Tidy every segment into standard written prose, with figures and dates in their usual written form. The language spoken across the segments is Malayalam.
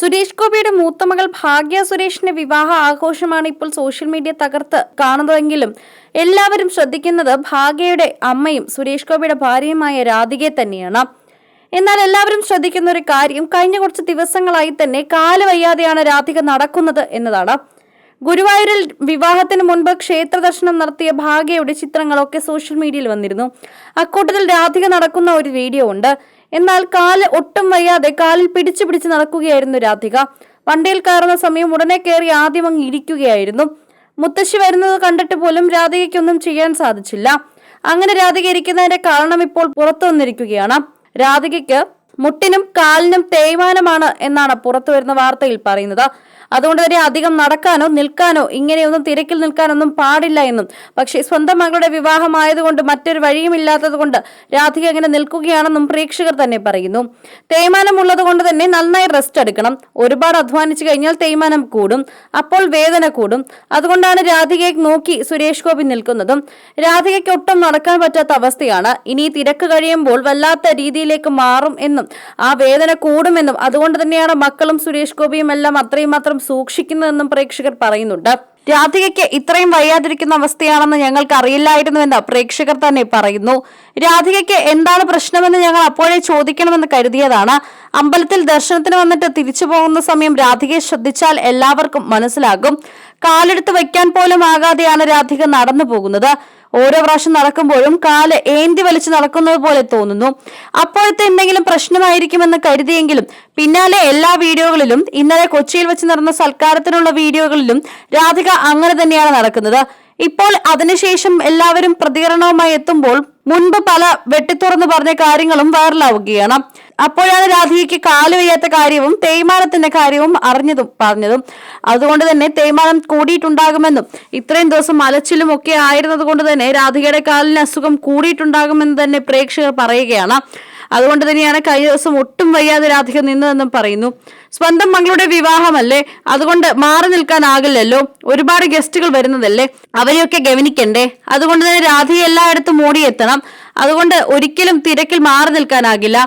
സുരേഷ് ഗോപിയുടെ മൂത്ത മകൾ ഭാഗ്യ സുരേഷിന്റെ വിവാഹ ആഘോഷമാണ് ഇപ്പോൾ സോഷ്യൽ മീഡിയ തകർത്ത് കാണുന്നതെങ്കിലും എല്ലാവരും ശ്രദ്ധിക്കുന്നത് ഭാഗ്യയുടെ അമ്മയും സുരേഷ് ഗോപിയുടെ ഭാര്യയുമായ രാധികയെ തന്നെയാണ്. എന്നാൽ എല്ലാവരും ശ്രദ്ധിക്കുന്ന ഒരു കാര്യം കഴിഞ്ഞ കുറച്ച് ദിവസങ്ങളായി തന്നെ കാല് വയ്യാതെയാണ് രാധിക നടക്കുന്നത് എന്നതാണ്. ഗുരുവായൂരിൽ വിവാഹത്തിന് മുൻപ് ക്ഷേത്ര ദർശനം നടത്തിയ ഭാഗ്യയുടെ ചിത്രങ്ങളൊക്കെ സോഷ്യൽ മീഡിയയിൽ വന്നിരുന്നു. അക്കൂട്ടത്തിൽ രാധിക നടക്കുന്ന ഒരു വീഡിയോ ഉണ്ട്. എന്നാൽ കാല് ഒട്ടും വയ്യാതെ കാലിൽ പിടിച്ചു നടക്കുകയായിരുന്നു രാധിക. വണ്ടിയിൽ കയറുന്ന സമയം ഉടനെ കയറി ആദ്യം അങ്ങ് ഇരിക്കുകയായിരുന്നു. മുത്തശ്ശി വരുന്നത് കണ്ടിട്ട് പോലും രാധികയ്ക്കൊന്നും ചെയ്യാൻ സാധിച്ചില്ല. അങ്ങനെ രാധിക ഇരിക്കുന്നതിന്റെ കാരണം ഇപ്പോൾ പുറത്തു വന്നിരിക്കുകയാണ്. രാധികയ്ക്ക് മുട്ടിനും കാലിനും തേയ്മാനമാണ് എന്നാണ് പുറത്തു വരുന്ന വാർത്തയിൽ പറയുന്നത്. അതുകൊണ്ട് തന്നെ അധികം നടക്കാനോ നിൽക്കാനോ ഇങ്ങനെയൊന്നും തിരക്കിൽ നിൽക്കാനൊന്നും പാടില്ല എന്നും, പക്ഷേ സ്വന്തം മകളുടെ വിവാഹമായതുകൊണ്ട് മറ്റൊരു വഴിയുമില്ലാത്തത് കൊണ്ട് രാധിക അങ്ങനെ നിൽക്കുകയാണെന്നും പ്രേക്ഷകർ തന്നെ പറയുന്നു. തേയ്മാനം ഉള്ളത് കൊണ്ട് തന്നെ നന്നായി റെസ്റ്റ് എടുക്കണം. ഒരുപാട് അധ്വാനിച്ചു കഴിഞ്ഞാൽ തേയ്മാനം കൂടും, അപ്പോൾ വേദന കൂടും. അതുകൊണ്ടാണ് രാധികയെ നോക്കി സുരേഷ് ഗോപി നിൽക്കുന്നതും. രാധികയ്ക്ക് ഒട്ടും നടക്കാൻ പറ്റാത്ത അവസ്ഥയാണ്. ഇനി തിരക്ക് കഴിയുമ്പോൾ വല്ലാത്ത രീതിയിലേക്ക് മാറും എന്നും ആ വേദന കൂടുമെന്നും അതുകൊണ്ട് തന്നെയാണ് മക്കളും സുരേഷ് ഗോപിയും എല്ലാം അത്രയും മാത്രം സൂക്ഷിക്കുന്നതെന്നും പ്രേക്ഷകർ പറയുന്നുണ്ട്. രാധികയ്ക്ക് ഇത്രയും വയ്യാതിരിക്കുന്ന അവസ്ഥയാണെന്ന് ഞങ്ങൾക്ക് അറിയില്ലായിരുന്നുവെന്ന് പ്രേക്ഷകർ തന്നെ പറയുന്നു. രാധികയ്ക്ക് എന്താണ് പ്രശ്നമെന്ന് ഞങ്ങൾ അപ്പോഴേ ചോദിക്കണമെന്ന് കരുതിയതാണ്. അമ്പലത്തിൽ ദർശനത്തിന് വന്നിട്ട് തിരിച്ചു പോകുന്ന സമയം രാധികയെ ശ്രദ്ധിച്ചാൽ എല്ലാവർക്കും മനസ്സിലാകും. കാലെടുത്ത് വയ്ക്കാൻ പോലും ആകാതെയാണ് രാധിക നടന്നു പോകുന്നത്. ഓരോ പ്രാവശ്യം നടക്കുമ്പോഴും കാല് ഏന്തി വലിച്ചു നടക്കുന്നത് പോലെ തോന്നുന്നു. അപ്പോഴത്തെ എന്തെങ്കിലും പ്രശ്നമായിരിക്കുമെന്ന് കരുതിയെങ്കിലും പിന്നാലെ എല്ലാ വീഡിയോകളിലും, ഇന്നലെ കൊച്ചിയിൽ വെച്ച് നടന്ന സൽക്കാരത്തിനുള്ള വീഡിയോകളിലും രാധിക അങ്ങനെ തന്നെയാണ് നടക്കുന്നത്. ഇപ്പോൾ അതിനുശേഷം എല്ലാവരും പ്രതികരണവുമായി എത്തുമ്പോൾ മുൻപ് പല വെട്ടിത്തുറന്ന് പറഞ്ഞ കാര്യങ്ങളും വൈറലാവുകയാണ്. അപ്പോഴാണ് രാധികയ്ക്ക് കാല് വയ്യാത്ത കാര്യവും തേയ്മാനത്തിന്റെ കാര്യവും പറഞ്ഞതും. അതുകൊണ്ട് തന്നെ തേയ്മാനം കൂടിയിട്ടുണ്ടാകുമെന്നും ഇത്രയും ദിവസം അലച്ചിലും ഒക്കെ ആയിരുന്നത് കൊണ്ട് തന്നെ രാധികയുടെ കാലിന് അസുഖം കൂടിയിട്ടുണ്ടാകുമെന്ന് തന്നെ പ്രേക്ഷകർ പറയുകയാണ്. അതുകൊണ്ട് തന്നെയാണ് കഴിഞ്ഞ ദിവസം ഒട്ടും വയ്യാതെ രാധിക നിന്നതെന്നും പറയുന്നു. സ്വന്തം മകളുടെ വിവാഹമല്ലേ, അതുകൊണ്ട് മാറി നിൽക്കാനാകില്ലല്ലോ. ഒരുപാട് ഗസ്റ്റുകൾ വരുന്നതല്ലേ, അവരെയൊക്കെ ഗവനിക്കണ്ടേ. അതുകൊണ്ട് തന്നെ രാധിക എല്ലായിടത്തും ഓടിയെത്തണം. അതുകൊണ്ട് ഒരിക്കലും തിരക്കിൽ മാറി നിൽക്കാനാകില്ല.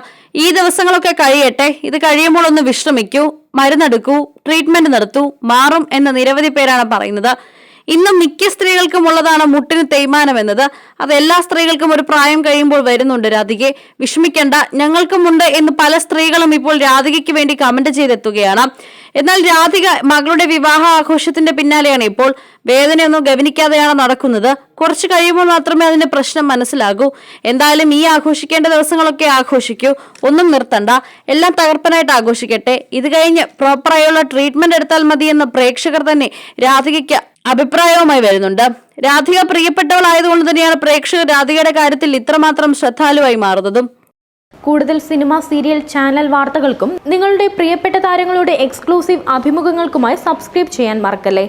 ഈ ദിവസങ്ങളൊക്കെ കഴിയട്ടെ. ഇത് കഴിയുമ്പോൾ ഒന്ന് വിശ്രമിക്കൂ, മരുന്നെടുക്കൂ, ട്രീറ്റ്മെന്റ് നടത്തൂ, മാറും എന്ന് നിരവധി പേരാണ് പറയുന്നത്. ഇന്നും മിക്ക സ്ത്രീകൾക്കും ഉള്ളതാണ് മുട്ടിന് തേയ്മാനം എന്നത്. അത് എല്ലാ സ്ത്രീകൾക്കും ഒരു പ്രായം കഴിയുമ്പോൾ വരുന്നുണ്ട്. രാധികയെ വിഷമിക്കണ്ട, ഞങ്ങൾക്കുമുണ്ട് എന്ന് പല സ്ത്രീകളും ഇപ്പോൾ രാധികയ്ക്ക് വേണ്ടി കമന്റ് ചെയ്തെത്തുകയാണ്. എന്നാൽ രാധിക മകളുടെ വിവാഹ ആഘോഷത്തിന്റെ പിന്നാലെയാണ് ഇപ്പോൾ. വേദനയൊന്നും ഗവനിക്കാതെയാണ് നടക്കുന്നത്. കുറച്ച് കഴിയുമ്പോൾ മാത്രമേ അതിന്റെ പ്രശ്നം മനസ്സിലാകൂ. എന്തായാലും ഈ ആഘോഷിക്കേണ്ട ദിവസങ്ങളൊക്കെ ആഘോഷിക്കൂ, ഒന്നും നിർത്തണ്ട, എല്ലാം തകർപ്പനായിട്ട് ആഘോഷിക്കട്ടെ. ഇത് കഴിഞ്ഞ് പ്രോപ്പറായുള്ള ട്രീറ്റ്മെന്റ് എടുത്താൽ മതിയെന്ന് പ്രേക്ഷകർ തന്നെ രാധികയ്ക്ക് അഭിപ്രായവുമായി വരുന്നുണ്ട്. രാധിക പ്രിയപ്പെട്ടവളായതുകൊണ്ട് തന്നെയാണ് പ്രേക്ഷകർ രാധികയുടെ കാര്യത്തിൽ ഇത്രമാത്രം ശ്രദ്ധാലുവായി മാറുന്നതും. കൂടുതൽ സിനിമ, സീരിയൽ, ചാനൽ വാർത്തകൾക്കും നിങ്ങളുടെ പ്രിയപ്പെട്ട താരങ്ങളുടെ എക്സ്ക്ലൂസീവ് അഭിമുഖങ്ങൾക്കുമായി സബ്സ്ക്രൈബ് ചെയ്യാൻ മറക്കല്ലേ.